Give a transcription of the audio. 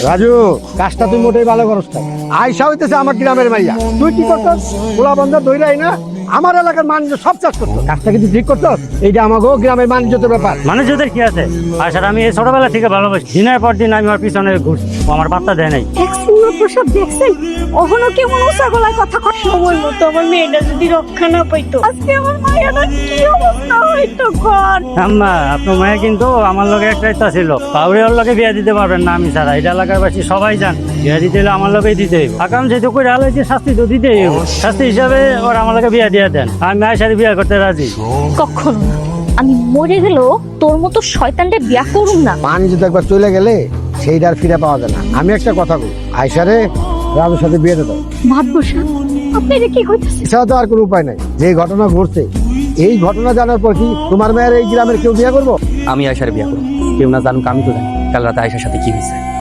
রাজু, কাজটা তুই মোটেই ভালো করছ না। আয়সা হইতেছে আমার গ্রামের মাইয়া, তুই কি করছস? গোলা বন্ধা দইরাই না আমার এলাকার বাণিজ্য সব চাষ করতো। কাজটা কিন্তু ঠিক করছস? এইটা আমাকেও গ্রামের বাণিজ্যের ব্যাপার। মানুষদের কি আছে? আর স্যার আমি এই ছোটবেলা থেকে ভালোবাসি, দিনের পর দিন আমি ওর পিছনে ঘুরছি, ও আমার পাত্তা দেয় নাই। প্রসাদ দেখছেন ওখানে কেমন উঁচা গলায় কথা কয়। সময় মতো আমার মেয়েটা যদি রক্ষা না পাইতো আজকে আমার মায়েরা কি অবস্থা হইতো ঘর। আম্মা, আপনার মায়ে কিন্তু আমার লগে একটাই তা ছিল, কাউরে ওর লগে বিয়ে দিতে পারবেন না আমি ছাড়া। এটা এলাকার বাসী সবাই জান, বিয়ে দিতে হলে আমার লগেই দিতে হইব। আকাম যেহেতু করে আলাইছে, শাস্তি তো দিতেই হইব। শাস্তি হিসাবে ওর আমার লগে বিয়ে দিয়ে দেন, আমি মায়ের সাথে বিয়ে করতে রাজি। কখনো না, আমি মরে গেলেও তোর মতো শয়তানটা বিয়া করুম না। বাণিজ্য তো একবার চলে গেলে সেইটা আর ফিরে পাওয়া যায় না। আমি একটা কথা বলি, আয়সারে রাজুর সাথে বিয়ে দাও। ভাত বসা আপনি এটা কি হইতেছে? এছাড়া তো আর কোনো উপায় নাই। যে ঘটনা ঘটছে, এই ঘটনা জানার পর কি তোমার মেয়ের এই গ্রামের কেউ বিয়ে করবো? আমি আয়সার বিয়ে করবো, কেউ না জানুক, আমি তো জানি কাল রাতে আয়সার সাথে কি হয়েছে।